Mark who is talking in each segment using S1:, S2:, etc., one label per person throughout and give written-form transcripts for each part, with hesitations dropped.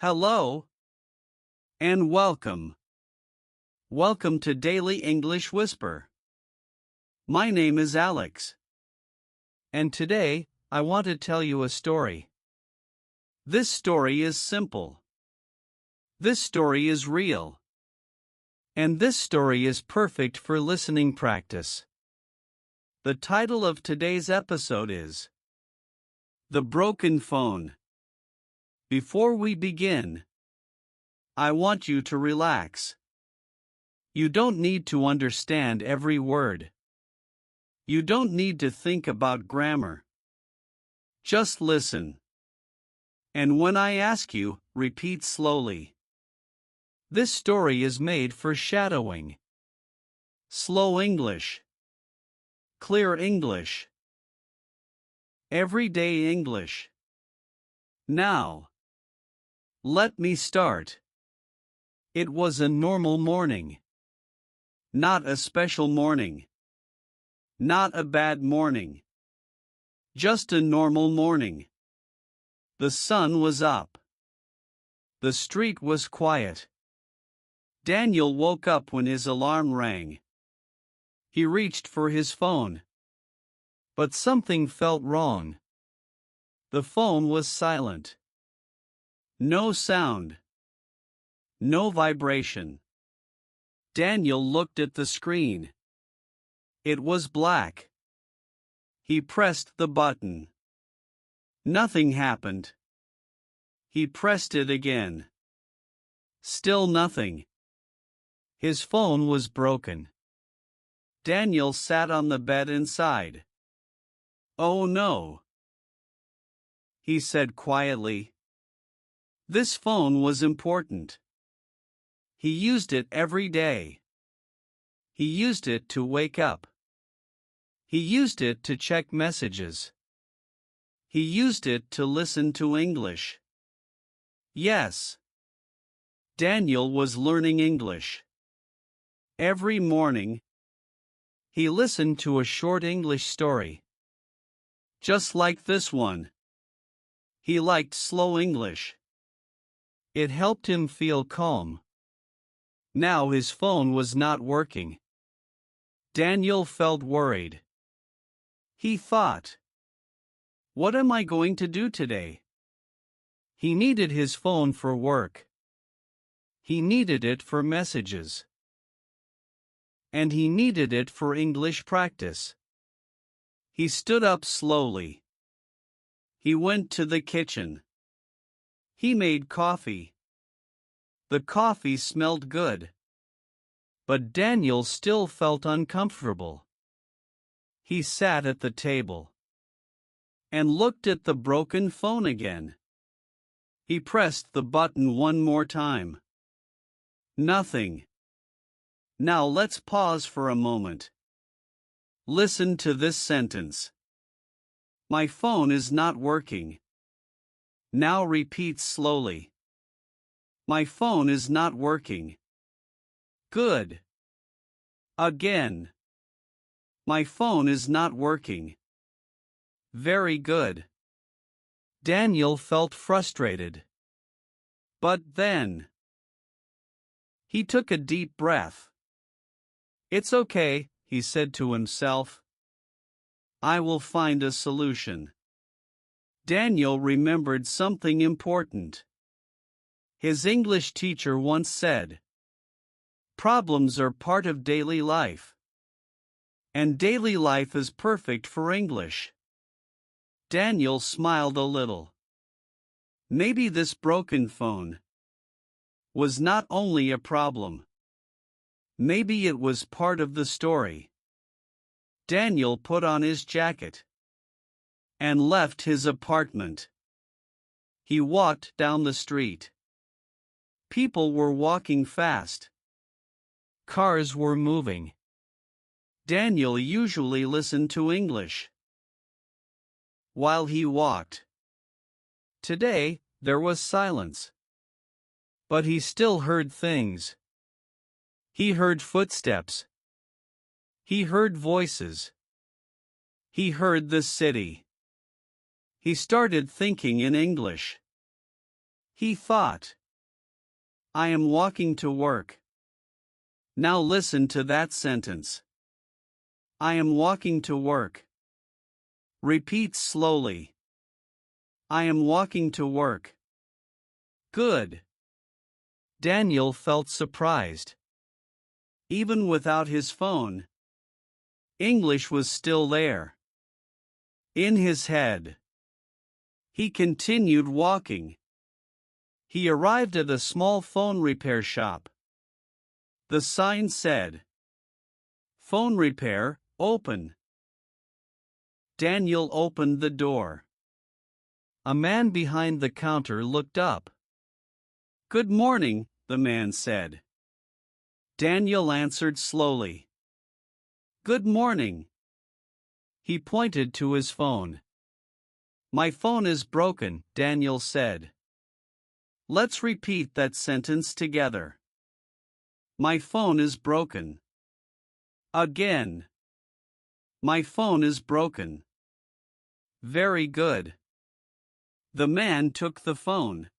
S1: Hello and welcome. Welcome to Daily English Whisper. My name is Alex. And today, I want to tell you a story. This story is simple. This story is real. And this story is perfect for listening practice. The title of today's episode is The Broken Phone. Before we begin, I want you to relax. You don't need to understand every word. You don't need to think about grammar. Just listen. And when I ask you, repeat slowly. This story is made for shadowing. Slow English. Clear English. Everyday English. Now, let me start. It was a normal morning. Not a special morning. Not a bad morning. Just a normal morning. The sun was up. The street was quiet. Daniel woke up when his alarm rang. He reached for his phone. But something felt wrong. The phone was silent. No sound. No vibration. Daniel looked at the screen. It was black. He pressed the button. Nothing happened. He pressed it again. Still nothing. His phone was broken. Daniel sat on the bed inside. "Oh no," he said quietly. This phone was important. He used it every day. He used it to wake up. He used it to check messages. He used it to listen to English. Yes. Daniel was learning English. Every morning, he listened to a short English story. Just like this one. He liked slow English. It helped him feel calm. Now his phone was not working. Daniel felt worried. He thought, "What am I going to do today?" He needed his phone for work. He needed it for messages. And he needed it for English practice. He stood up slowly. He went to the kitchen. He made coffee. The coffee smelled good. But Daniel still felt uncomfortable. He sat at the table and looked at the broken phone again. He pressed the button one more time. Nothing. Now let's pause for a moment. Listen to this sentence. My phone is not working. Now repeat slowly. My phone is not working. Good. Again. My phone is not working. Very good. Daniel felt frustrated. But then, he took a deep breath. It's okay, he said to himself. I will find a solution. Daniel remembered something important. His English teacher once said, "Problems are part of daily life. And daily life is perfect for English." Daniel smiled a little. Maybe this broken phone was not only a problem. Maybe it was part of the story. Daniel put on his jacket and left his apartment. He walked down the street. People were walking fast. Cars were moving. Daniel usually listened to English while he walked. Today, there was silence. But he still heard things. He heard footsteps. He heard voices. He heard the city. He started thinking in English. He thought. I am walking to work. Now listen to that sentence. I am walking to work. Repeat slowly. I am walking to work. Good. Daniel felt surprised. Even without his phone, English was still there. In his head. He continued walking. He arrived at a small phone repair shop. The sign said, "Phone repair, open." Daniel opened the door. A man behind the counter looked up. "Good morning," the man said. Daniel answered slowly. "Good morning." He pointed to his phone. "My phone is broken," Daniel said. Let's repeat that sentence together. My phone is broken. Again. My phone is broken. Very good. The man took the phone.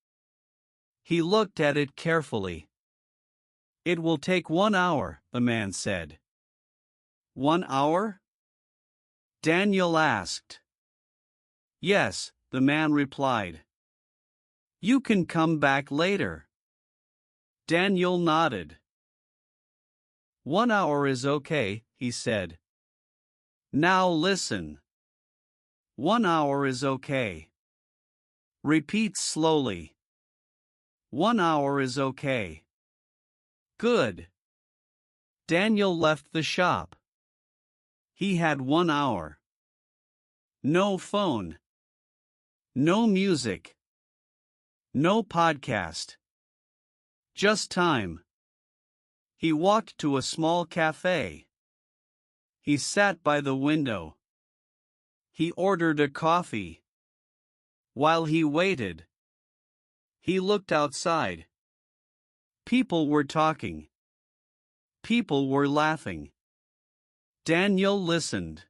S1: He looked at it carefully. It will take 1 hour, the man said. 1 hour? Daniel asked. Yes, the man replied. You can come back later. Daniel nodded. 1 hour is okay, he said. Now listen. 1 hour is okay. Repeat slowly. 1 hour is okay. Good. Daniel left the shop. He had 1 hour. No phone. No music. No podcast. Just time. He walked to a small cafe. He sat by the window. He ordered a coffee. While he waited, he looked outside. People were talking. People were laughing. Daniel listened.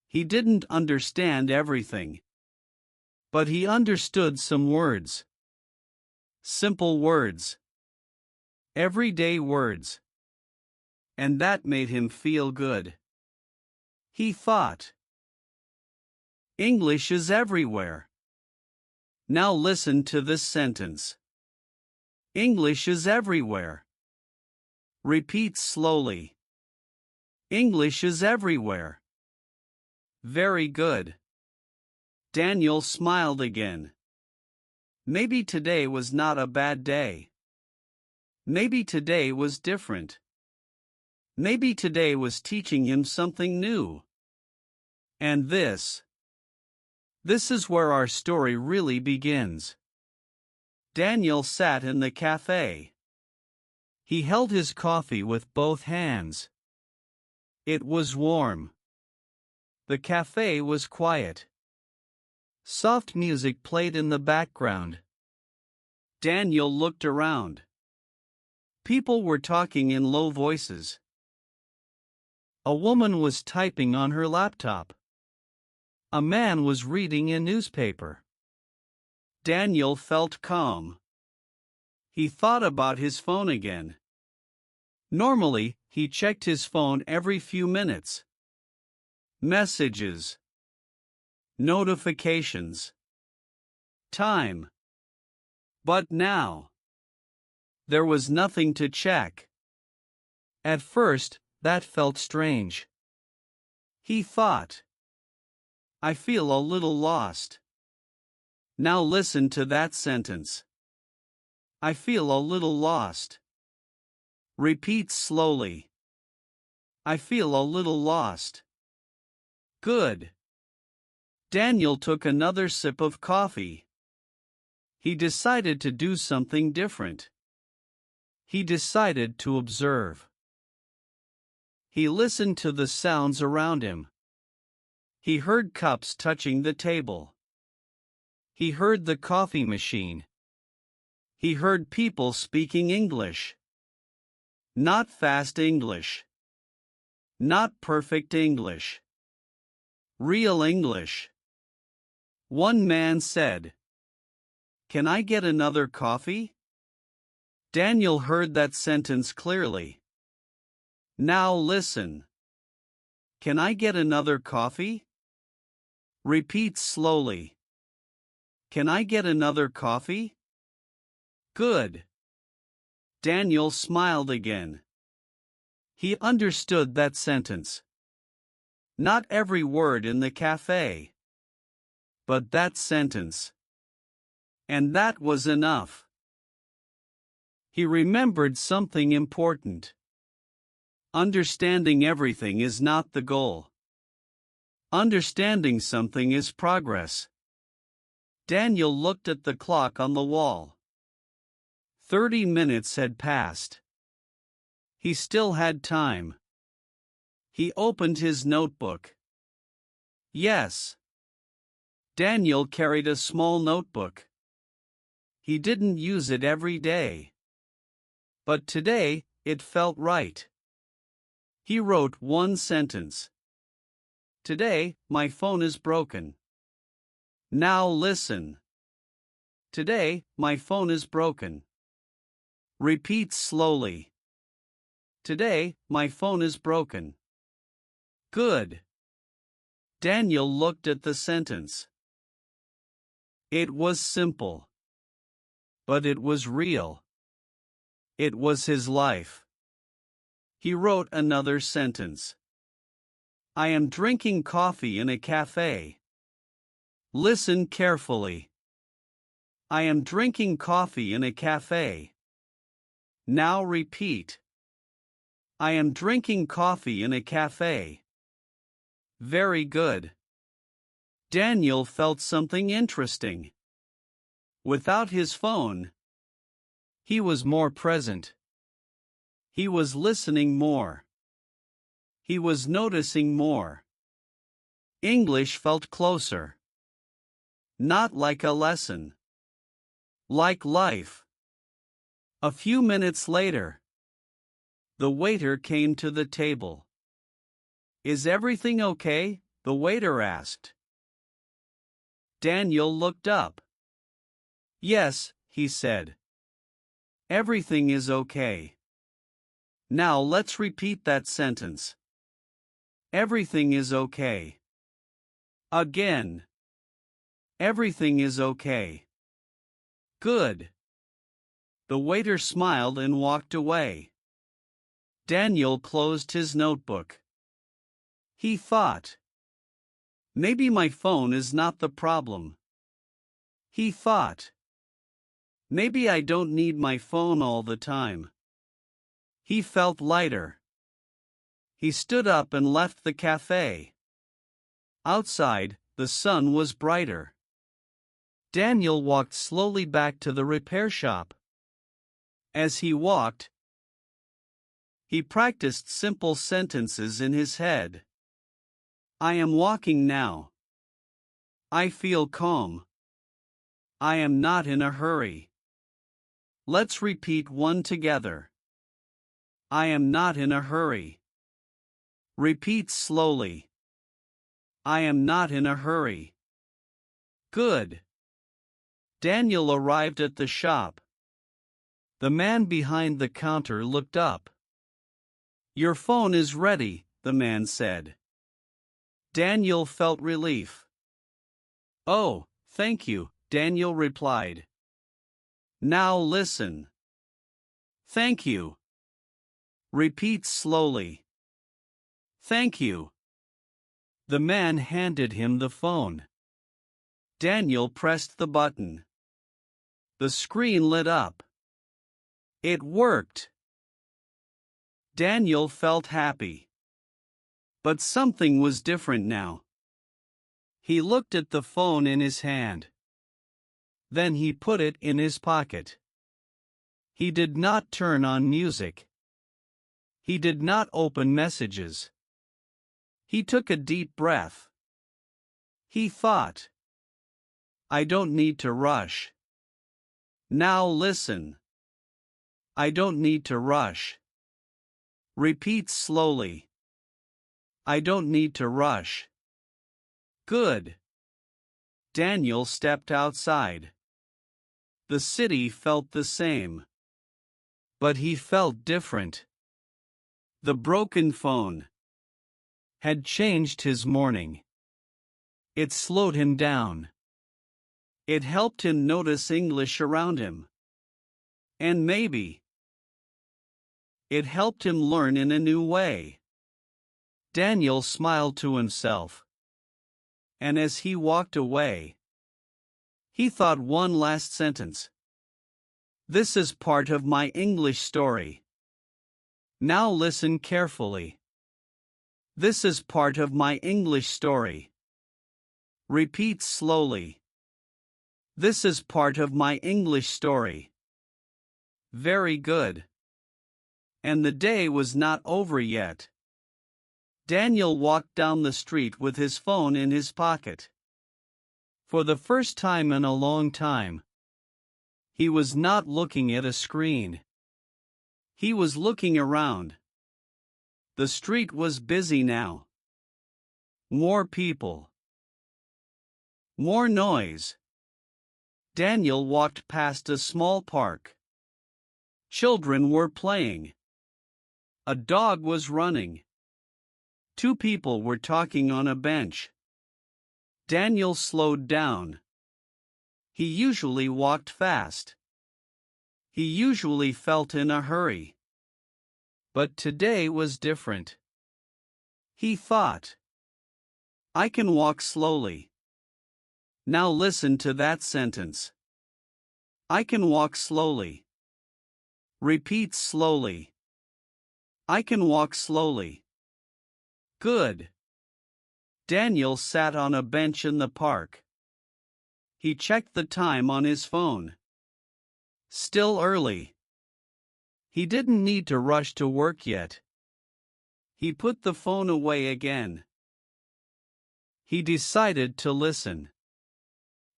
S1: He didn't understand everything, but he understood some words. Simple words. Everyday words. And that made him feel good. He thought, English is everywhere. Now listen to this sentence. English is everywhere. Repeat slowly. English is everywhere. Very good. Daniel smiled again. Maybe today was not a bad day. Maybe today was different. Maybe today was teaching him something new. And this is where our story really begins. Daniel sat in the cafe. He held his coffee with both hands. It was warm. The cafe was quiet. Soft music played in the background. Daniel looked around. People were talking in low voices. A woman was typing on her laptop. A man was reading a newspaper. Daniel felt calm. He thought about his phone again. Normally, he checked his phone every few minutes. Messages. Notifications. Time. But now, there was nothing to check. At first, that felt strange. He thought, I feel a little lost. Now listen to that sentence. I feel a little lost. Repeat slowly. I feel a little lost. Good. Daniel took another sip of coffee. He decided to do something different. He decided to observe. He listened to the sounds around him. He heard cups touching the table. He heard the coffee machine. He heard people speaking English. Not fast English. Not perfect English. Real English. One man said, Can I get another coffee? Daniel heard that sentence clearly. Now listen. Can I get another coffee? Repeat slowly. Can I get another coffee? Good. Daniel smiled again. He understood that sentence. Not every word in the cafe, but that sentence. And that was enough. He remembered something important. Understanding everything is not the goal. Understanding something is progress. Daniel looked at the clock on the wall. 30 minutes had passed. He still had time. He opened his notebook. Yes. Daniel carried a small notebook. He didn't use it every day. But today, it felt right. He wrote one sentence. Today, my phone is broken. Now listen. Today, my phone is broken. Repeat slowly. Today, my phone is broken. Good. Daniel looked at the sentence. It was simple. But it was real. It was his life. He wrote another sentence. I am drinking coffee in a cafe. Listen carefully. I am drinking coffee in a cafe. Now repeat. I am drinking coffee in a cafe. Very good. Daniel felt something interesting. Without his phone, he was more present. He was listening more. He was noticing more. English felt closer. Not like a lesson. Like life. A few minutes later, the waiter came to the table. Is everything okay? The waiter asked. Daniel looked up. Yes, he said. Everything is okay. Now let's repeat that sentence. Everything is okay. Again. Everything is okay. Good. The waiter smiled and walked away. Daniel closed his notebook. He thought. Maybe my phone is not the problem. He thought. Maybe I don't need my phone all the time. He felt lighter. He stood up and left the cafe. Outside, the sun was brighter. Daniel walked slowly back to the repair shop. As he walked, he practiced simple sentences in his head. I am walking now. I feel calm. I am not in a hurry. Let's repeat one together. I am not in a hurry. Repeat slowly. I am not in a hurry. Good. Daniel arrived at the shop. The man behind the counter looked up. Your phone is ready, the man said. Daniel felt relief. Oh, thank you, Daniel replied. Now listen. Thank you. Repeat slowly. Thank you. The man handed him the phone. Daniel pressed the button. The screen lit up. It worked. Daniel felt happy. But something was different now. He looked at the phone in his hand. Then he put it in his pocket. He did not turn on music. He did not open messages. He took a deep breath. He thought. I don't need to rush. Now listen. I don't need to rush. Repeat slowly. I don't need to rush. Good. Daniel stepped outside. The city felt the same. But he felt different. The broken phone had changed his morning. It slowed him down. It helped him notice English around him. And maybe it helped him learn in a new way. Daniel smiled to himself. And as he walked away, he thought one last sentence. This is part of my English story. Now listen carefully. This is part of my English story. Repeat slowly. This is part of my English story. Very good. And the day was not over yet. Daniel walked down the street with his phone in his pocket. For the first time in a long time, he was not looking at a screen. He was looking around. The street was busy now. More people. More noise. Daniel walked past a small park. Children were playing. A dog was running. Two people were talking on a bench. Daniel slowed down. He usually walked fast. He usually felt in a hurry. But today was different. He thought, I can walk slowly. Now listen to that sentence. I can walk slowly. Repeat slowly. I can walk slowly. Good. Daniel sat on a bench in the park. He checked the time on his phone. Still early. He didn't need to rush to work yet. He put the phone away again. He decided to listen.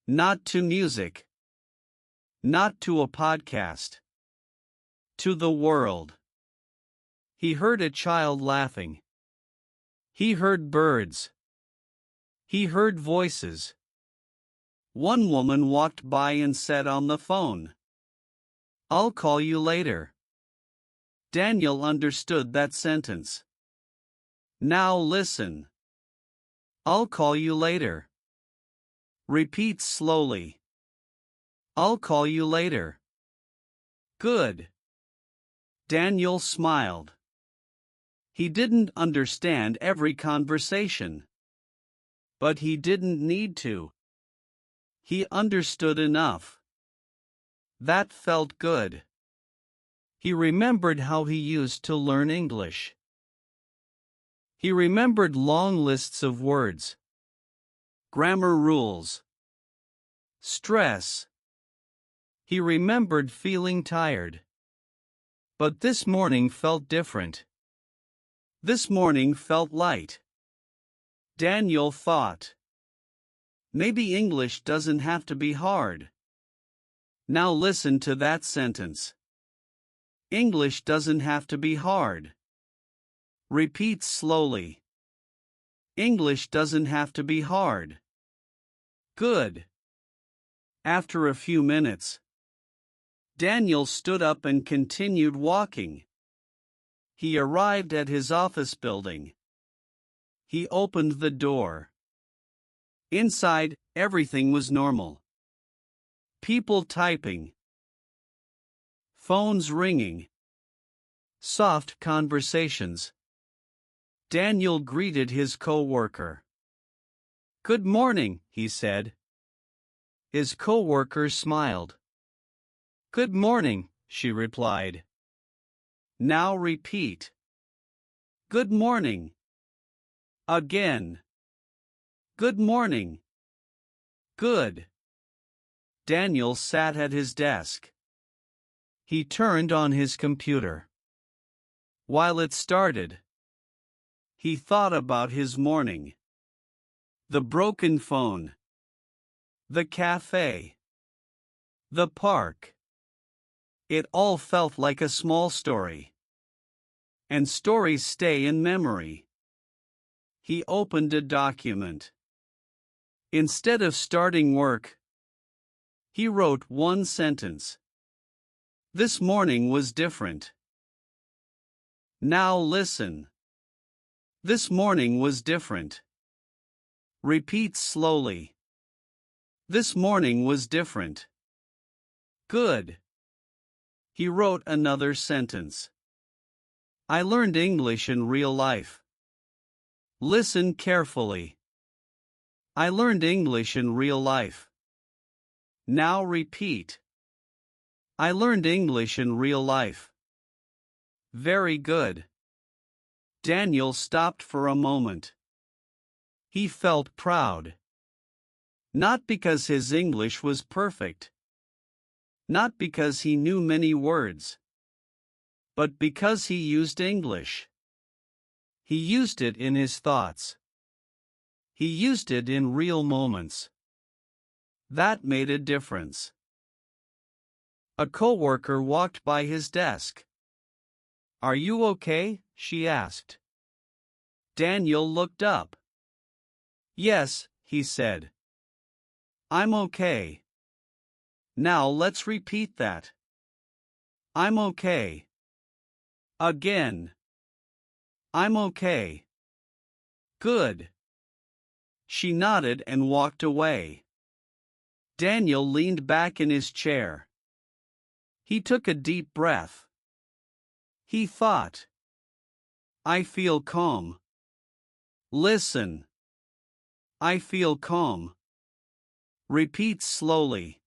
S1: Not to music. Not to a podcast. To the world. He heard a child laughing. He heard birds. He heard voices. One woman walked by and said on the phone, I'll call you later. Daniel understood that sentence. Now listen. I'll call you later. Repeat slowly. I'll call you later. Good. Daniel smiled. He didn't understand every conversation. But he didn't need to. He understood enough. That felt good. He remembered how he used to learn English. He remembered long lists of words, grammar rules, stress. He remembered feeling tired. But this morning felt different. This morning felt light. Daniel thought, maybe English doesn't have to be hard. Now listen to that sentence. English doesn't have to be hard. Repeat slowly. English doesn't have to be hard. Good. After a few minutes, Daniel stood up and continued walking. He arrived at his office building. He opened the door. Inside, everything was normal. People typing. Phones ringing. Soft conversations. Daniel greeted his co-worker. Good morning, he said. His co-worker smiled. Good morning, she replied. Now repeat. Good morning. Again. Good morning. Good. Daniel sat at his desk. He turned on his computer. While it started, he thought about his morning. The broken phone. The cafe. The park. It all felt like a small story. And stories stay in memory. He opened a document. Instead of starting work, He wrote one sentence. This morning was different. Now listen. This morning was different. Repeat slowly. This morning was different. Good. He wrote another sentence. I learned English in real life. Listen carefully. I learned English in real life. Now repeat. I learned English in real life. Very good. Daniel stopped for a moment. He felt proud. Not because his English was perfect. Not because he knew many words. But because he used English. He used it in his thoughts. He used it in real moments. That made a difference. A coworker walked by his desk. Are you okay? She asked. Daniel looked up. Yes, he said. I'm okay. Now let's repeat that. I'm okay. Again. I'm okay. Good. She nodded and walked away. Daniel leaned back in his chair. He took a deep breath. He thought. I feel calm. Listen. I feel calm. Repeat slowly.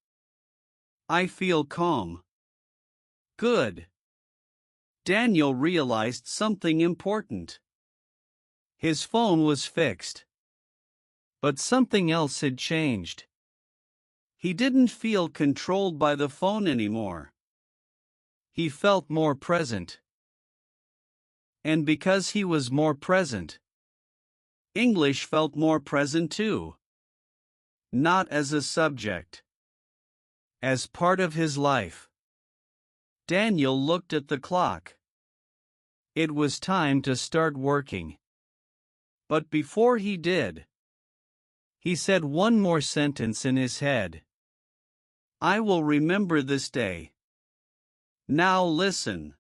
S1: I feel calm. Good. Daniel realized something important. His phone was fixed. But something else had changed. He didn't feel controlled by the phone anymore. He felt more present. And because he was more present, English felt more present too. Not as a subject. As part of his life. Daniel looked at the clock. It was time to start working. But before he did, he said one more sentence in his head. I will remember this day. Now listen.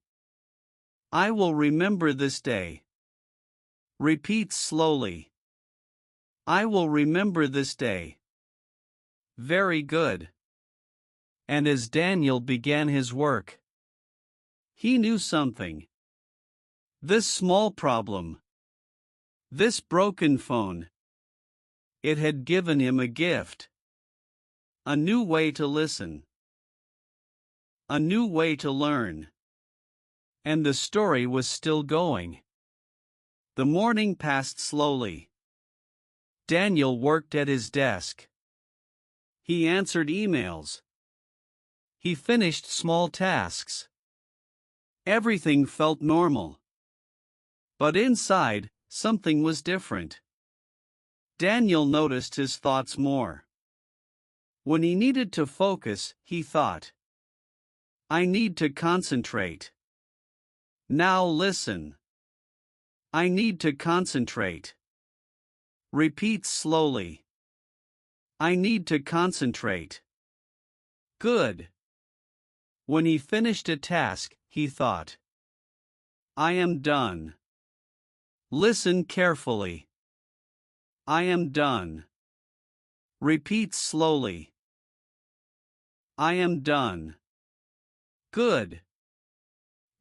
S1: I will remember this day. Repeat slowly. I will remember this day. Very good. And as Daniel began his work, he knew something. This small problem, this broken phone, it had given him a gift. A new way to listen. A new way to learn. And the story was still going. The morning passed slowly. Daniel worked at his desk. He answered emails. He finished small tasks. Everything felt normal. But inside, something was different. Daniel noticed his thoughts more. When he needed to focus, he thought, I need to concentrate. Now listen. I need to concentrate. Repeat slowly. I need to concentrate. Good. When he finished a task, he thought, I am done. Listen carefully. I am done. Repeat slowly. I am done. Good.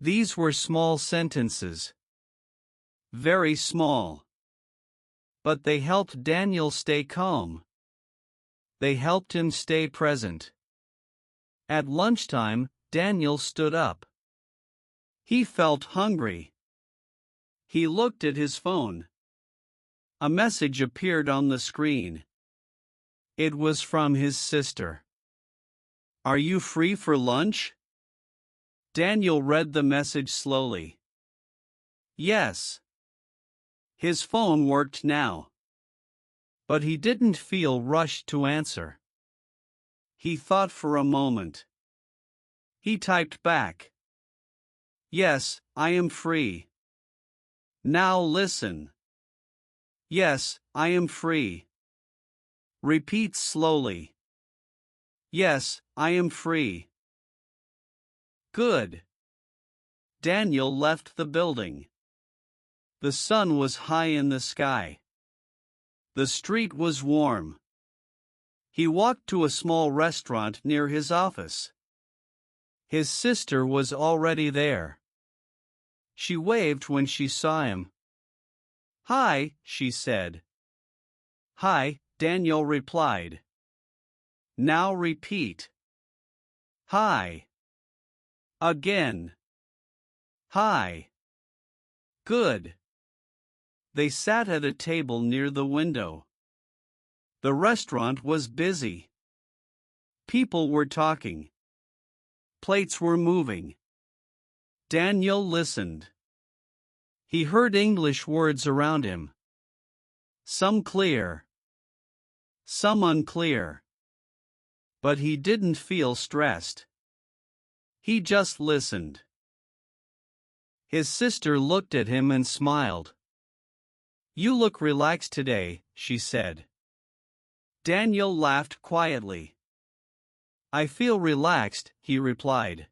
S1: These were small sentences. Very small. But they helped Daniel stay calm. They helped him stay present. At lunchtime, Daniel stood up. He felt hungry. He looked at his phone. A message appeared on the screen. It was from his sister. Are you free for lunch? Daniel read the message slowly. Yes. His phone worked now. But he didn't feel rushed to answer. He thought for a moment. He typed back. Yes, I am free. Now listen. Yes, I am free. Repeat slowly. Yes, I am free. Good. Daniel left the building. The sun was high in the sky. The street was warm. He walked to a small restaurant near his office. His sister was already there. She waved when she saw him. "Hi," she said. "Hi," Daniel replied. "Now repeat." "Hi." Again. "Hi." Good. They sat at a table near the window. The restaurant was busy. People were talking. Plates were moving. Daniel listened. He heard English words around him. Some clear. Some unclear. But he didn't feel stressed. He just listened. His sister looked at him and smiled. "You look relaxed today," she said. Daniel laughed quietly. "I feel relaxed," he replied.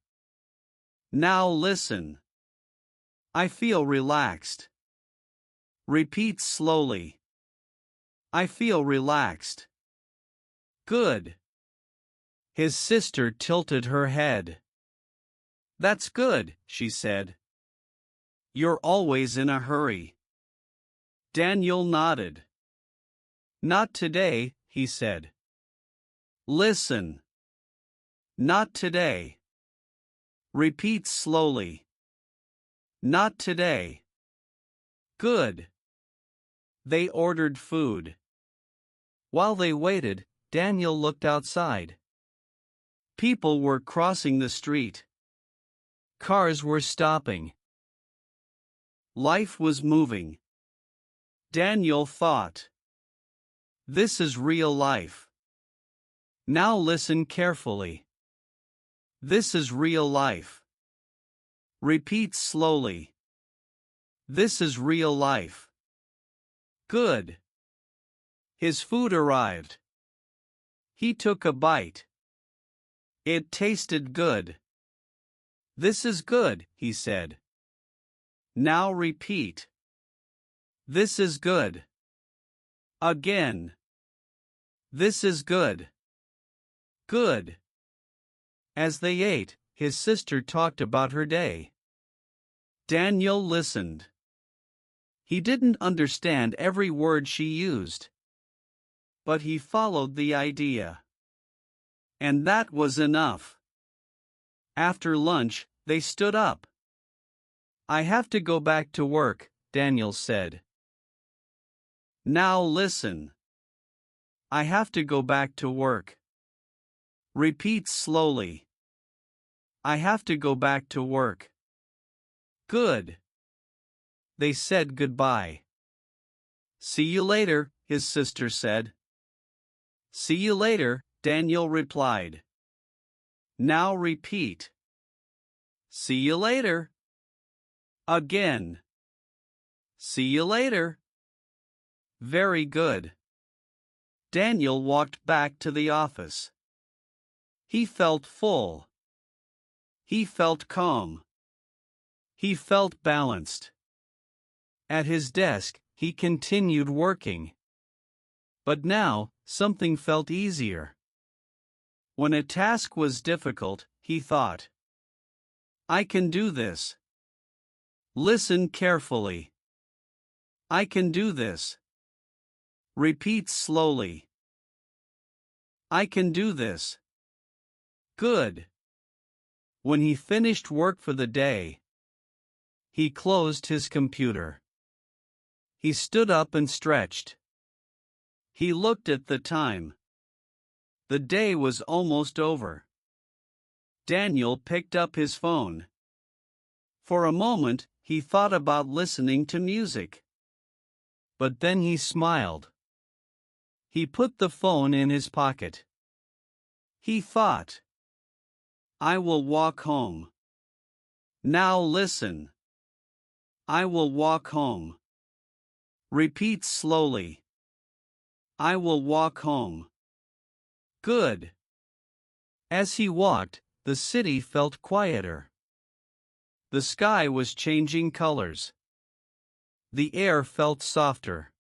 S1: "Now listen." I feel relaxed. Repeat slowly. I feel relaxed. Good. His sister tilted her head. "That's good," she said. "You're always in a hurry." Daniel nodded. "Not today," he said. Listen. Not today. Repeat slowly. Not today. Good. They ordered food. While they waited, Daniel looked outside. People were crossing the street. Cars were stopping. Life was moving. Daniel thought, "This is real life." Now listen carefully. This is real life. Repeat slowly. This is real life. Good. His food arrived. He took a bite. It tasted good. "This is good," he said. Now repeat. This is good. Again. This is good. Good. As they ate, his sister talked about her day. Daniel listened. He didn't understand every word she used. But he followed the idea. And that was enough. After lunch, they stood up. "I have to go back to work," Daniel said. Now listen. I have to go back to work. Repeat slowly. I have to go back to work. Good. They said goodbye. "See you later," his sister said. "See you later," Daniel replied. Now repeat. See you later. Again. See you later. Very good. Daniel walked back to the office. He felt full. He felt calm. He felt balanced. At his desk, he continued working. But now, something felt easier. When a task was difficult, he thought, "I can do this." Listen carefully. I can do this. Repeat slowly. I can do this. Good. When he finished work for the day, he closed his computer. He stood up and stretched. He looked at the time. The day was almost over. Daniel picked up his phone. For a moment, he thought about listening to music. But then he smiled. He put the phone in his pocket. He thought, "I will walk home." Now listen. I will walk home. Repeat slowly. I will walk home. Good. As he walked, the city felt quieter. The sky was changing colors. The air felt softer.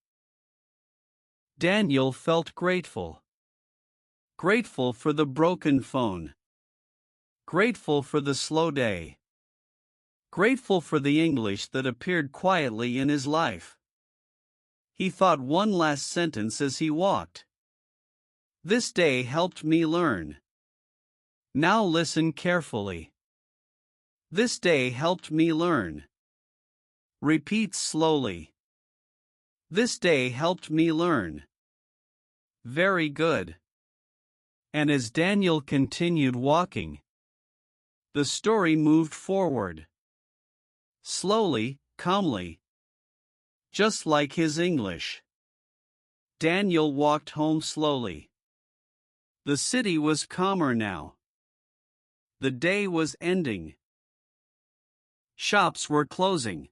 S1: Daniel felt grateful. Grateful for the broken phone. Grateful for the slow day. Grateful for the English that appeared quietly in his life. He thought one last sentence as he walked. This day helped me learn. Now listen carefully. This day helped me learn. Repeat slowly. This day helped me learn. Very good. And as Daniel continued walking, the story moved forward. Slowly, calmly. Just like his English. Daniel walked home slowly. The city was calmer now. The day was ending. Shops were closing.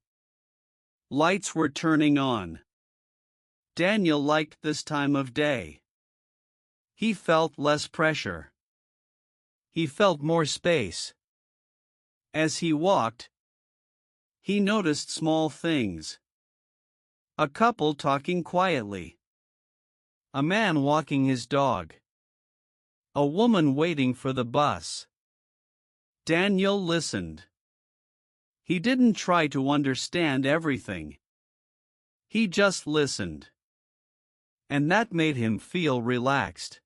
S1: Lights were turning on. Daniel liked this time of day. He felt less pressure. He felt more space. As he walked, he noticed small things. A couple talking quietly. A man walking his dog. A woman waiting for the bus. Daniel listened. He didn't try to understand everything. He just listened. And that made him feel relaxed.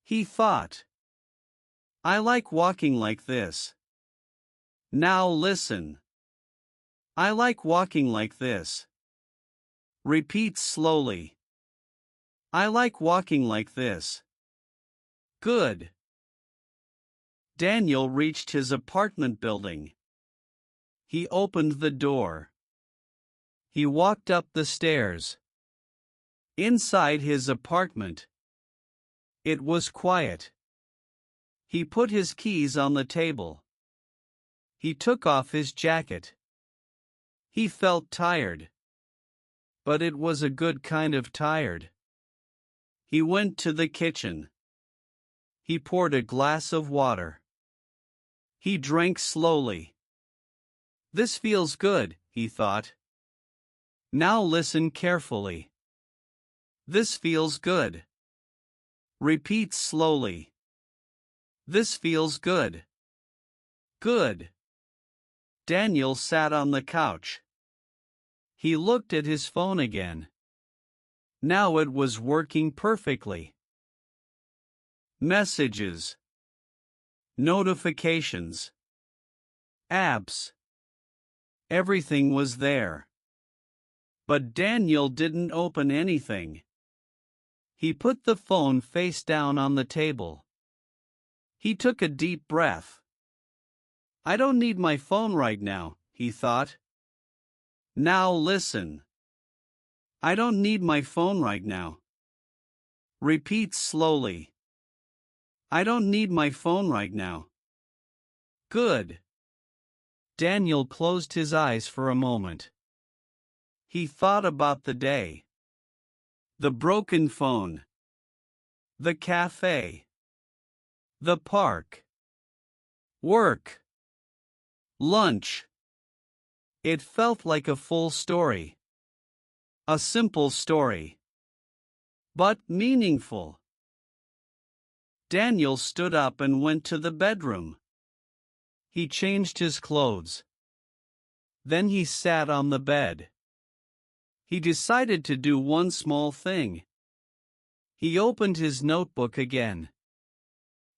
S1: He thought, I like walking like this. Now listen. I like walking like this. Repeat slowly. I like walking like this. Good. Daniel reached his apartment building. He opened the door. He walked up the stairs. Inside his apartment, it was quiet. He put his keys on the table. He took off his jacket. He felt tired. But it was a good kind of tired. He went to the kitchen. He poured a glass of water. He drank slowly. This feels good, he thought. Now listen carefully. This feels good. Repeat slowly. This feels good. Good. Daniel sat on the couch. He looked at his phone again. Now it was working perfectly. Messages. Notifications. Apps. Everything was there. But Daniel didn't open anything. He put the phone face down on the table. He took a deep breath. I don't need my phone right now, he thought. Now listen. I don't need my phone right now. Repeat slowly. I don't need my phone right now. Good. Daniel closed his eyes for a moment. He thought about the day. The broken phone. The cafe. The park. Work. Lunch. It felt like a full story. A simple story. But meaningful. Daniel stood up and went to the bedroom. He changed his clothes. Then he sat on the bed. He decided to do one small thing. He opened his notebook again.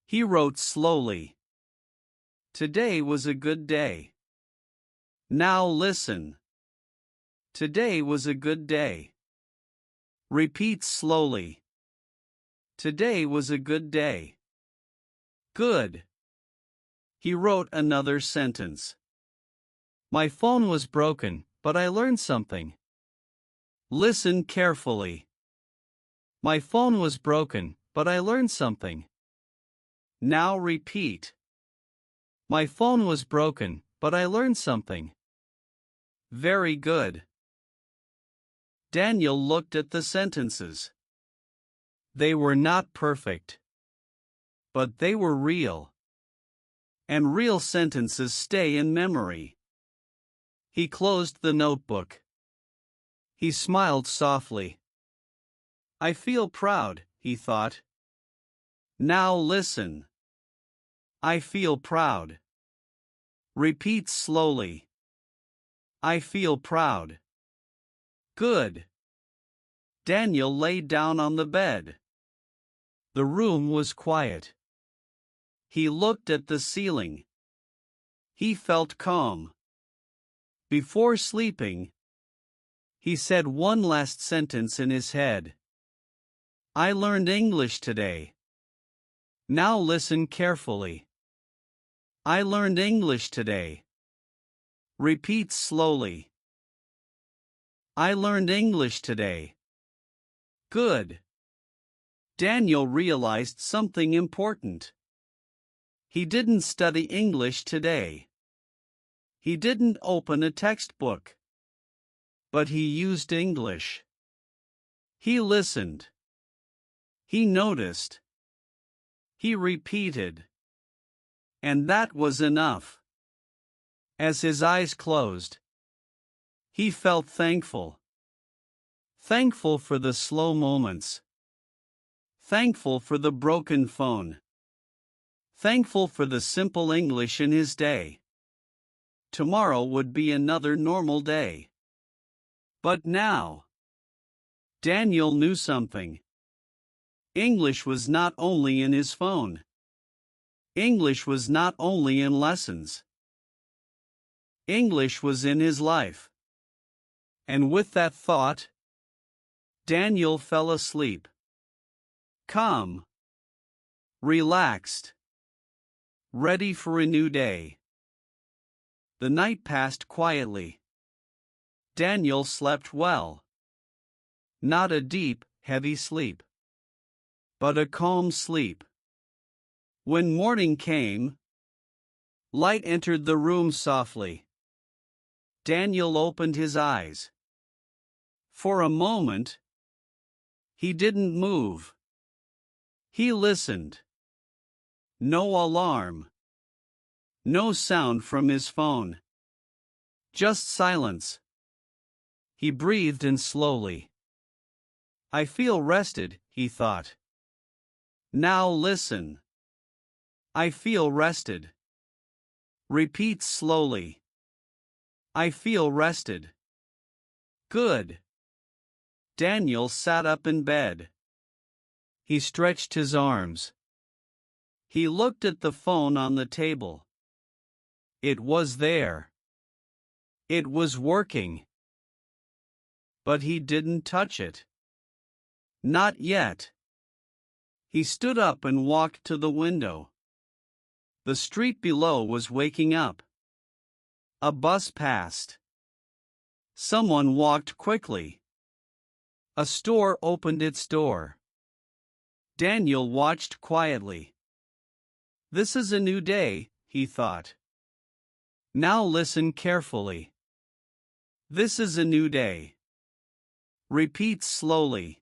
S1: He wrote slowly. Today was a good day. Now listen. Today was a good day. Repeat slowly. Today was a good day. Good. He wrote another sentence. My phone was broken, but I learned something. Listen carefully. My phone was broken, but I learned something. Now repeat. My phone was broken, but I learned something. Very good. Daniel looked at the sentences. They were not perfect. but they were real. And real sentences stay in memory. He closed the notebook. He smiled softly. I feel proud, he thought. Now listen. I feel proud. Repeat slowly. I feel proud. Good. Daniel lay down on the bed. The room was quiet. He looked at the ceiling. He felt calm. Before sleeping, he said one last sentence in his head. I learned English today. Now listen carefully. I learned English today. Repeat slowly. I learned English today. Good. Daniel realized something important. He didn't study English today. He didn't open a textbook. But he used English. He listened. He noticed. He repeated. And that was enough. As his eyes closed, he felt thankful. Thankful for the slow moments. Thankful for the broken phone. Thankful for the simple English in his day. Tomorrow would be another normal day. But now, Daniel knew something. English was not only in his phone. English was not only in lessons. English was in his life. And with that thought, Daniel fell asleep. Calm. Relaxed. Ready for a new day. The night passed quietly. Daniel slept well. Not a deep, heavy sleep, but a calm sleep. When morning came, light entered the room softly. Daniel opened his eyes. For a moment, he didn't move. He listened. No alarm. No sound from his phone. Just silence. He breathed in slowly. I feel rested, he thought. Now listen. I feel rested. Repeat slowly. I feel rested. Good. Daniel sat up in bed. He stretched his arms. He looked at the phone on the table. It was there. It was working. But he didn't touch it. Not yet. He stood up and walked to the window. The street below was waking up. A bus passed. Someone walked quickly. A store opened its door. Daniel watched quietly. This is a new day, he thought. Now listen carefully. This is a new day. Repeat slowly.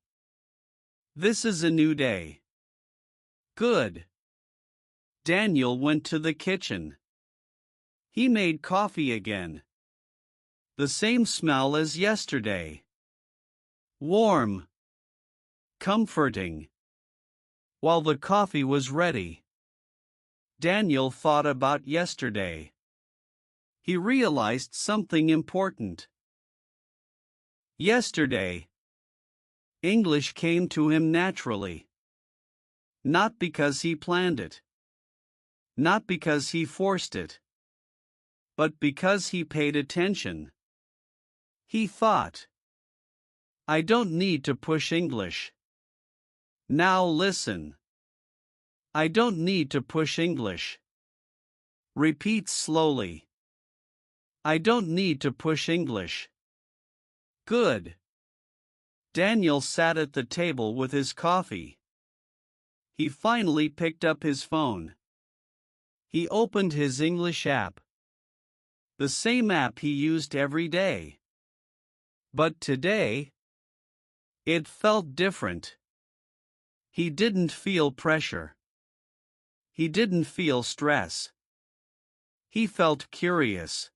S1: This is a new day. Good. Daniel went to the kitchen. He made coffee again. The same smell as yesterday. Warm. Comforting. While the coffee was ready, Daniel thought about yesterday. He realized something important. Yesterday, English came to him naturally. Not because he planned it. Not because he forced it. But because he paid attention. He thought, I don't need to push English. Now listen. I don't need to push English. Repeat slowly. I don't need to push English. Good. Daniel sat at the table with his coffee. He finally picked up his phone. He opened his English app. The same app he used every day. But today, it felt different. He didn't feel pressure. He didn't feel stress. He felt curious.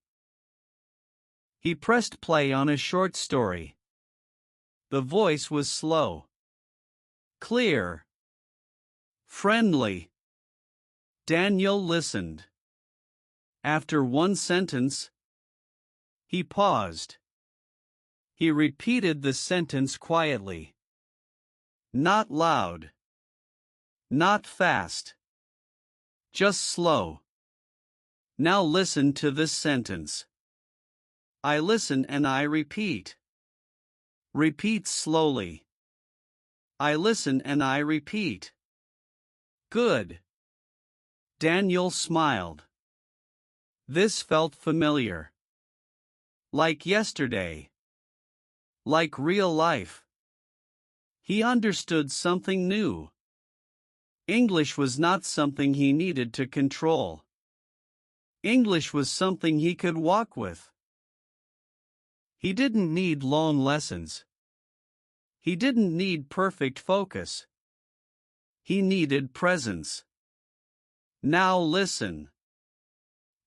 S1: He pressed play on a short story. The voice was slow, clear, friendly. Daniel listened. After one sentence, he paused. He repeated the sentence quietly. Not loud. Not fast. Just slow. Now listen to this sentence. I listen and I repeat. Repeat slowly. I listen and I repeat. Good. Daniel smiled. This felt familiar. Like yesterday. Like real life. He understood something new. English was not something he needed to control. English was something he could walk with. He didn't need long lessons. He didn't need perfect focus. He needed presence. Now listen.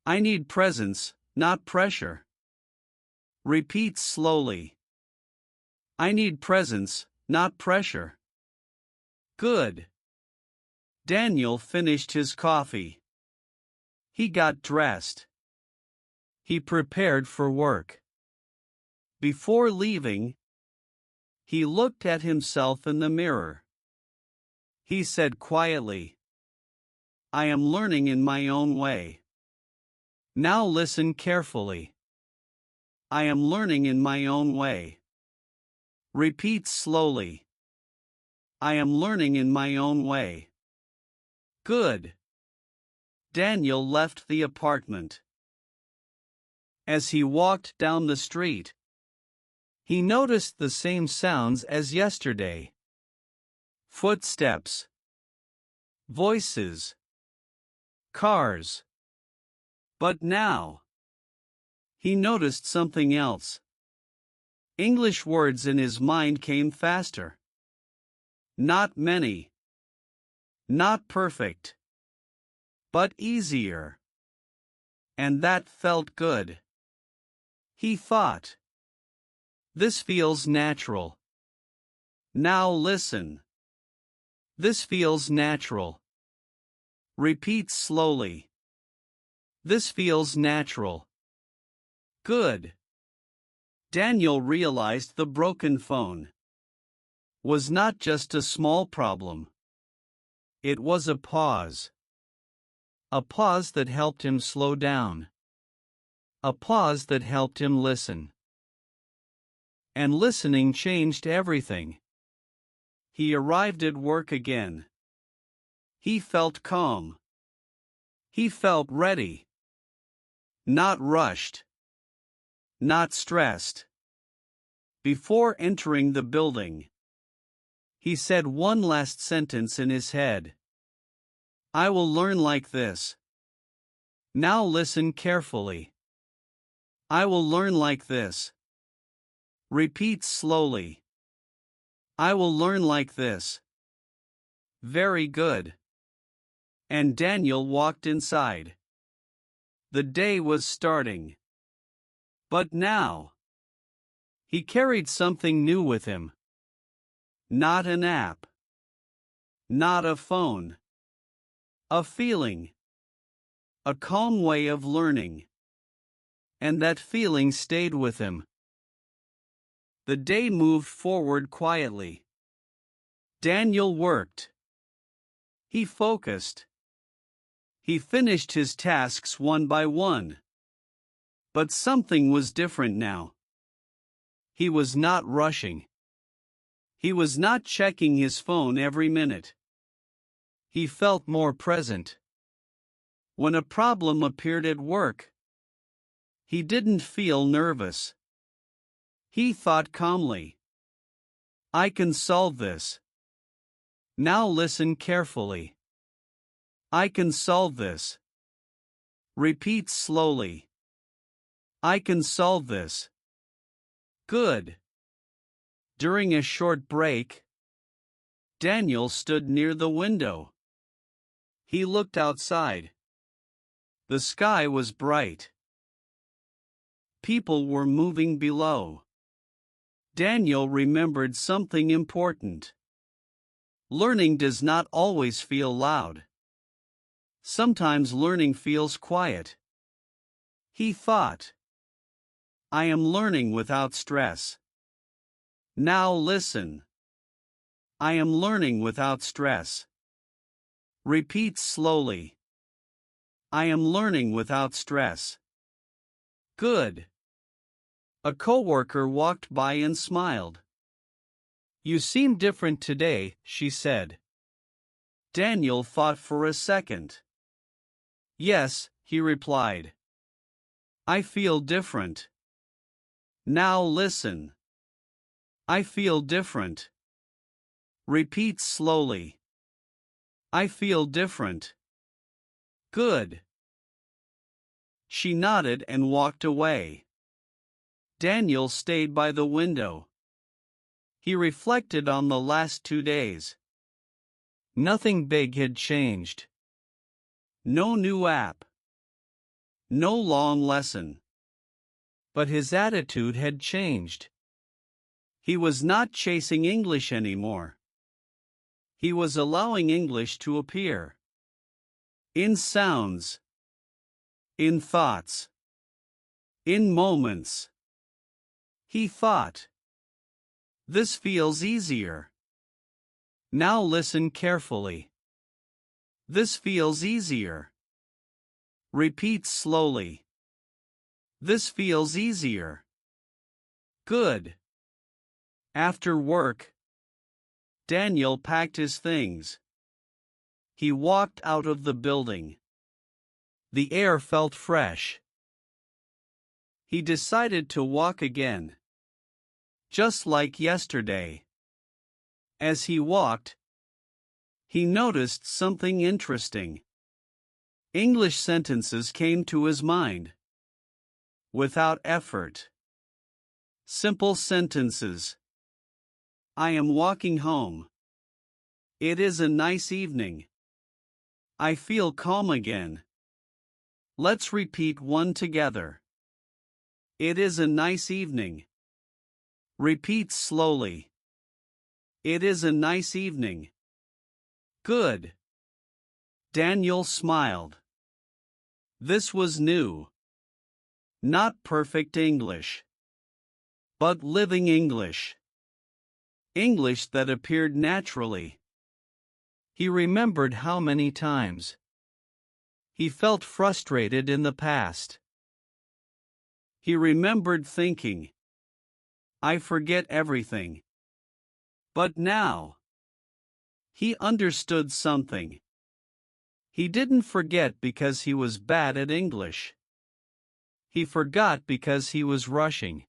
S1: I need presence, not pressure. Repeat slowly. I need presence, not pressure. Good. Daniel finished his coffee. He got dressed. He prepared for work. Before leaving, he looked at himself in the mirror. He said quietly, I am learning in my own way. Now listen carefully. I am learning in my own way. Repeat slowly. I am learning in my own way. Good. Daniel left the apartment. As he walked down the street, he noticed the same sounds as yesterday. Footsteps. Voices. Cars. But now, he noticed something else. English words in his mind came faster. Not many. Not perfect. But easier. And that felt good. He thought. This feels natural. Now listen. This feels natural. Repeat slowly. This feels natural. Good. Daniel realized the broken phone was not just a small problem. It was a pause. A pause that helped him slow down. A pause that helped him listen. And listening changed everything. He arrived at work again. He felt calm. He felt ready. Not rushed. Not stressed. Before entering the building, he said one last sentence in his head. I will learn like this. Now listen carefully. I will learn like this. Repeat slowly. I will learn like this. Very good. And Daniel walked inside. The day was starting. But now, he carried something new with him. Not an app. Not a phone. A feeling. A calm way of learning. And that feeling stayed with him. The day moved forward quietly. Daniel worked. He focused. He finished his tasks one by one. But something was different now. He was not rushing. He was not checking his phone every minute. He felt more present. When a problem appeared at work, he didn't feel nervous. He thought calmly. I can solve this. Now listen carefully. I can solve this. Repeat slowly. I can solve this. Good. During a short break, Daniel stood near the window. He looked outside. The sky was bright. People were moving below. Daniel remembered something important. Learning does not always feel loud. Sometimes learning feels quiet. He thought, I am learning without stress. Now listen. I am learning without stress. Repeat slowly. I am learning without stress. Good. A coworker walked by and smiled. You seem different today, she said. Daniel thought for a second. Yes, he replied. I feel different. Now listen. I feel different. Repeat slowly. I feel different. Good. She nodded and walked away. Daniel stayed by the window. He reflected on the last 2 days. Nothing big had changed. No new app. No long lesson. But his attitude had changed. He was not chasing English anymore. He was allowing English to appear. In sounds. In thoughts. In moments. He thought. This feels easier. Now listen carefully. This feels easier. Repeat slowly. This feels easier. Good. After work, Daniel packed his things. He walked out of the building. The air felt fresh. He decided to walk again. Just like yesterday. As he walked, he noticed something interesting. English sentences came to his mind. Without effort. Simple sentences. I am walking home. It is a nice evening. I feel calm again. Let's repeat one together. It is a nice evening. Repeat slowly. It is a nice evening. Good. Daniel smiled. This was new. Not perfect English. But living English. English that appeared naturally. He remembered how many times he felt frustrated in the past. He remembered thinking, I forget everything. But now, he understood something. He didn't forget because he was bad at English. He forgot because he was rushing.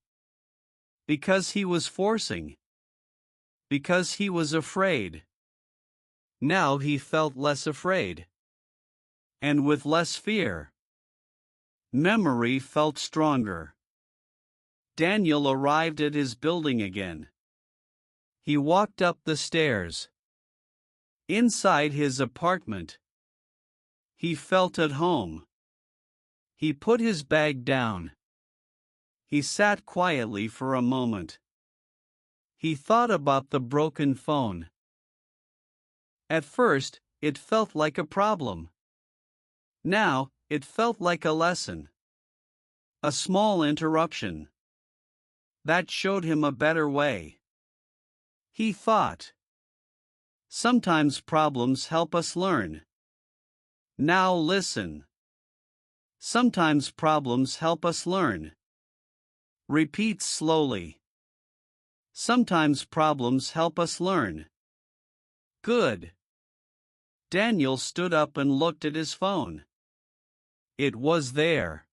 S1: Because he was forcing. Because he was afraid. Now he felt less afraid. And with less fear. Memory felt stronger. Daniel arrived at his building again. He walked up the stairs. Inside his apartment, he felt at home. He put his bag down. He sat quietly for a moment. He thought about the broken phone. At first, it felt like a problem. Now, it felt like a lesson. A small interruption. That showed him a better way. He thought. Sometimes problems help us learn. Now listen. Sometimes problems help us learn. Repeat slowly. Sometimes problems help us learn. Good. Daniel stood up and looked at his phone. It was there.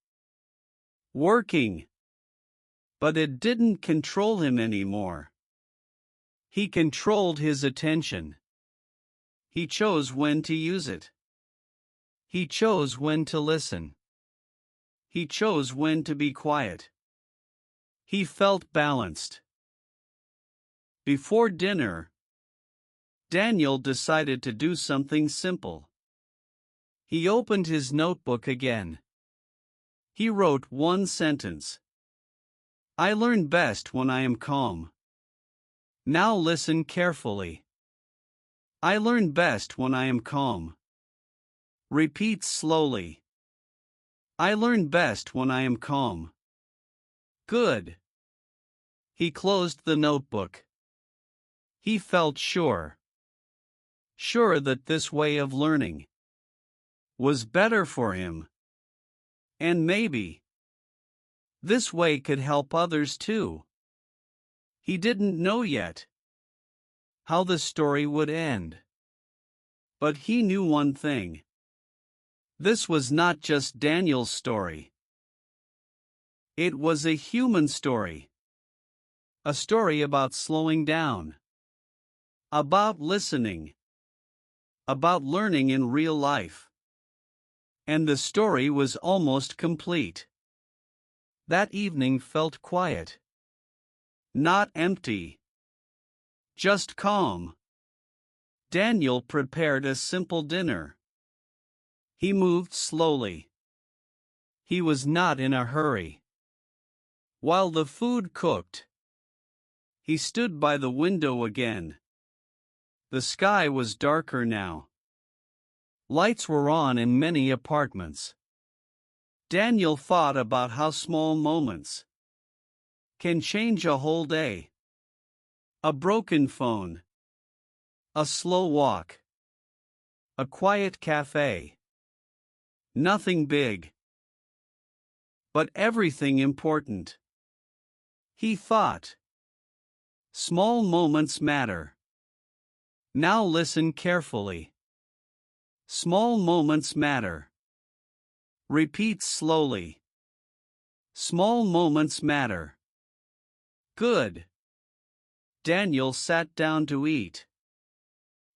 S1: Working. But it didn't control him anymore. He controlled his attention. He chose when to use it. He chose when to listen. He chose when to be quiet. He felt balanced. Before dinner, Daniel decided to do something simple. He opened his notebook again. He wrote one sentence. I learn best when I am calm. Now listen carefully. I learn best when I am calm. Repeat slowly. I learn best when I am calm. Good. He closed the notebook. He felt sure. Sure that this way of learning was better for him. And maybe this way could help others too. He didn't know yet how the story would end. But he knew one thing. This was not just Daniel's story. It was a human story. A story about slowing down. About listening. About learning in real life. And the story was almost complete. That evening felt quiet. Not empty. Just calm. Daniel prepared a simple dinner. He moved slowly. He was not in a hurry. While the food cooked, he stood by the window again. The sky was darker now. Lights were on in many apartments. Daniel thought about how small moments can change a whole day. A broken phone. A slow walk. A quiet cafe. Nothing big. But everything important. He thought. Small moments matter. Now listen carefully. Small moments matter. Repeat slowly. Small moments matter. Good. Daniel sat down to eat.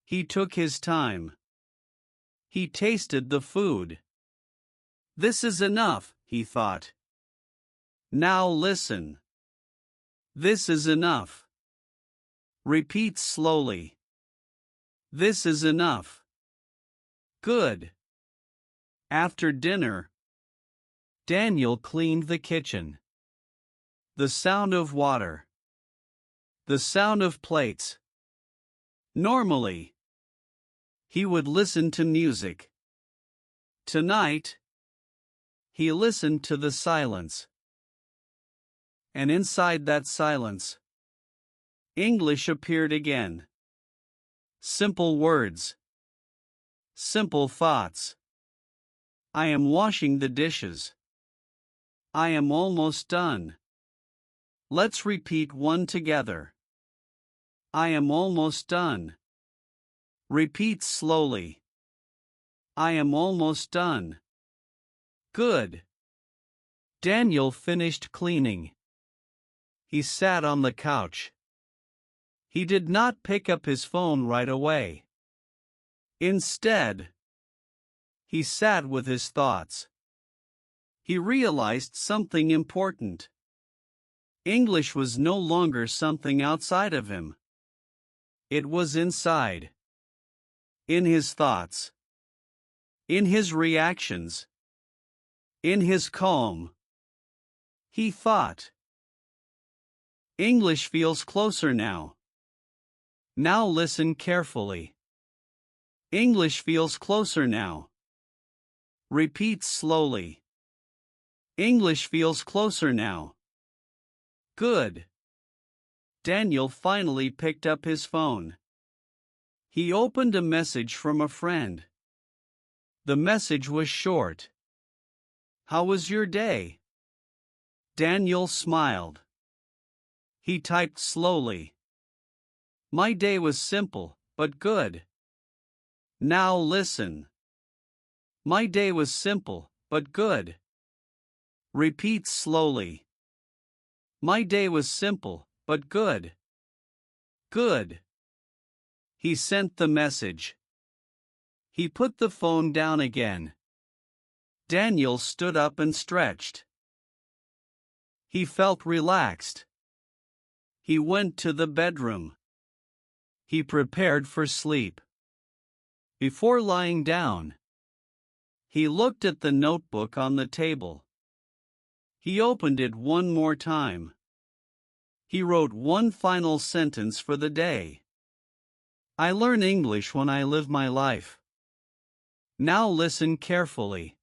S1: He took his time. He tasted the food. This is enough, he thought. Now listen. This is enough. Repeat slowly. This is enough. Good. After dinner, Daniel cleaned the kitchen. The sound of water. The sound of plates. Normally, he would listen to music. Tonight, he listened to the silence. And inside that silence, English appeared again. Simple words. Simple thoughts. I am washing the dishes. I am almost done. Let's repeat one together. I am almost done. Repeat slowly. I am almost done. Good. Daniel finished cleaning. He sat on the couch. He did not pick up his phone right away. Instead, he sat with his thoughts. He realized something important. English was no longer something outside of him. It was inside. In his thoughts. In his reactions. In his calm. He thought. English feels closer now. Now listen carefully. English feels closer now. Repeat slowly. English feels closer now. Good. Daniel finally picked up his phone. He opened a message from a friend. The message was short. How was your day? Daniel smiled. He typed slowly. My day was simple, but good. Now listen. My day was simple, but good. Repeat slowly. My day was simple, but good. Good. He sent the message. He put the phone down again. Daniel stood up and stretched. He felt relaxed. He went to the bedroom. He prepared for sleep. Before lying down, He looked at the notebook on the table. He opened it one more time. He wrote one final sentence for the day. I learn English when I live my life. Now listen carefully.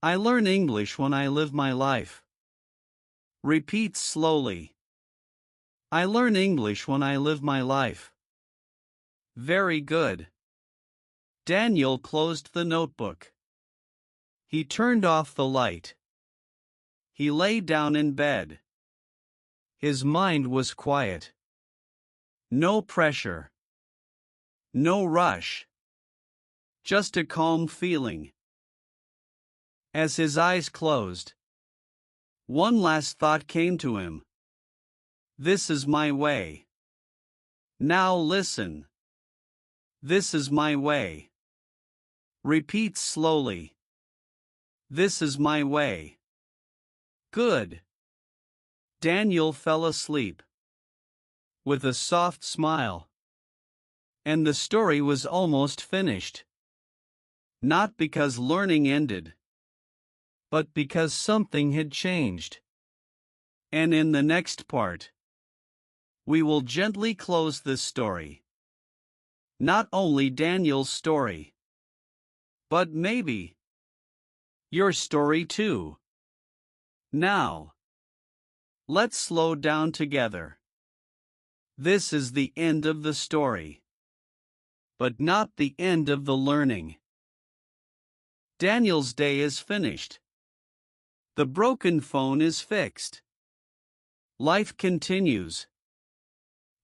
S1: I learn English when I live my life. Repeat slowly. I learn English when I live my life. Very good. Daniel closed the notebook. He turned off the light. He lay down in bed. His mind was quiet. No pressure. No rush. Just a calm feeling. As his eyes closed, one last thought came to him. This is my way. Now listen. This is my way. Repeat slowly. This is my way. Good. Daniel fell asleep with a soft smile. And the story was almost finished. Not because learning ended, but because something had changed. And in the next part, we will gently close this story. Not only Daniel's story, but maybe your story too. Now, let's slow down together. This is the end of the story, but not the end of the learning. Daniel's day is finished. The broken phone is fixed. Life continues.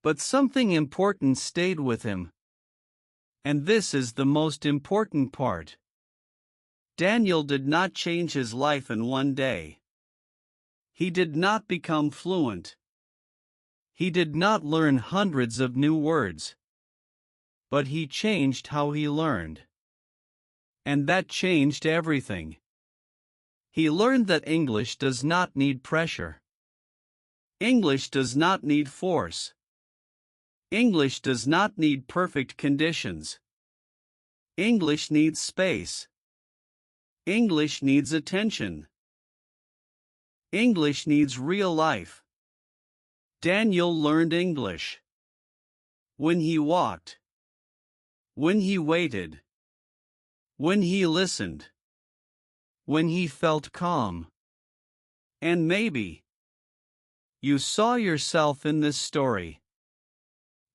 S1: But something important stayed with him. And this is the most important part. Daniel did not change his life in one day. He did not become fluent. He did not learn hundreds of new words. But he changed how he learned. And that changed everything. He learned that English does not need pressure. English does not need force. English does not need perfect conditions. English needs space. English needs attention. English needs real life. Daniel learned English when he walked, when he waited, when he listened, when he felt calm. And maybe you saw yourself in this story.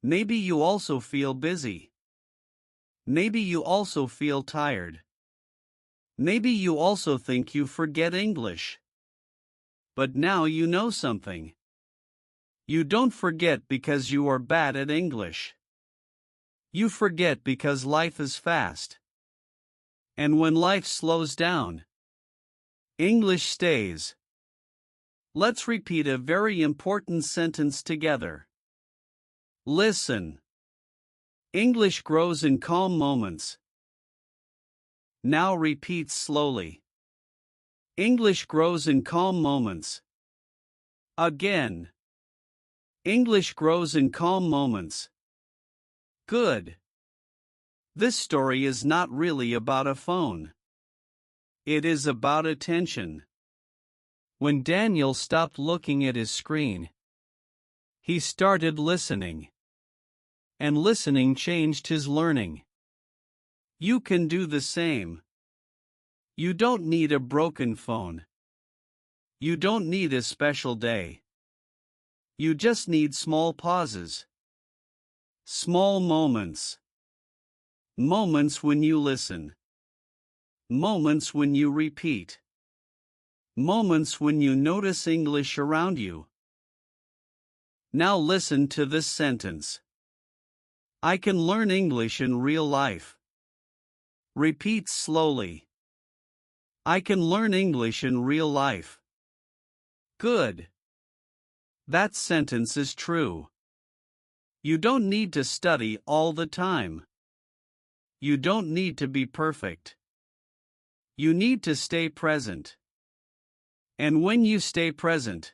S1: Maybe you also feel busy. Maybe you also feel tired. Maybe you also think you forget English. But now you know something. You don't forget because you are bad at English. You forget because life is fast. And when life slows down, English stays. Let's repeat a very important sentence together. Listen. English grows in calm moments. Now repeat slowly. English grows in calm moments. Again. English grows in calm moments. Good. This story is not really about a phone. It is about attention. When Daniel stopped looking at his screen, he started listening. And listening changed his learning. You can do the same. You don't need a broken phone. You don't need a special day. You just need small pauses. Small moments. Moments when you listen. Moments when you repeat. Moments when you notice English around you. Now listen to this sentence. I can learn English in real life. Repeat slowly. I can learn English in real life. Good. That sentence is true. You don't need to study all the time. You don't need to be perfect. You need to stay present. And when you stay present,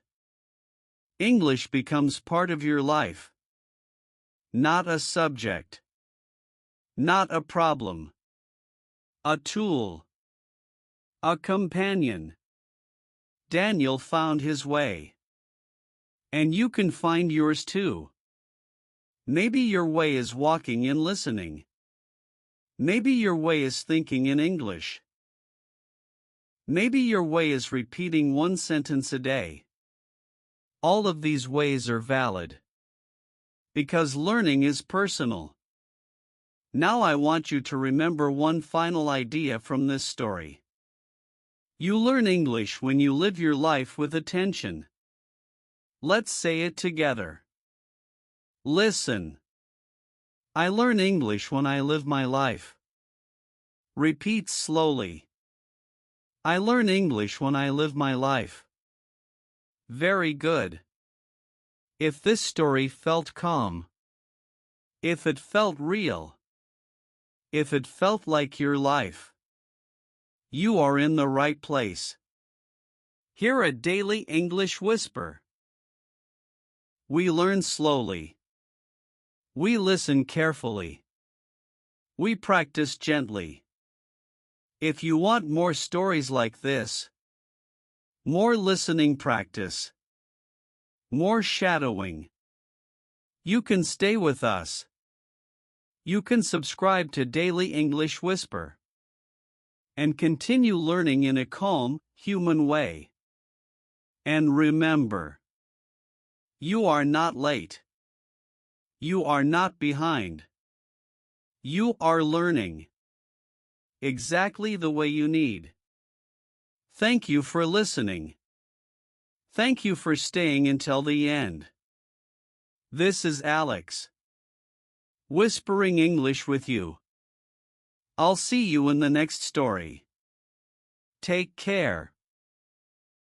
S1: English becomes part of your life. Not a subject. Not a problem. A tool. A companion. Daniel found his way. And you can find yours too. Maybe your way is walking and listening. Maybe your way is thinking in English. Maybe your way is repeating one sentence a day. All of these ways are valid. Because learning is personal. Now I want you to remember one final idea from this story. You learn English when you live your life with attention. Let's say it together. Listen. I learn English when I live my life. Repeat slowly. I learn English when I live my life. Very good. If this story felt calm, if it felt real, if it felt like your life, you are in the right place. Hear a daily English whisper. We learn slowly. We listen carefully. We practice gently. If you want more stories like this, more listening practice, more shadowing, you can stay with us. You can subscribe to Daily English Whisper and continue learning in a calm, human way. And remember, you are not late. You are not behind. You are learning exactly the way you need. Thank you for listening. Thank you for staying until the end. This is Alex, whispering English with you. I'll see you in the next story. Take care.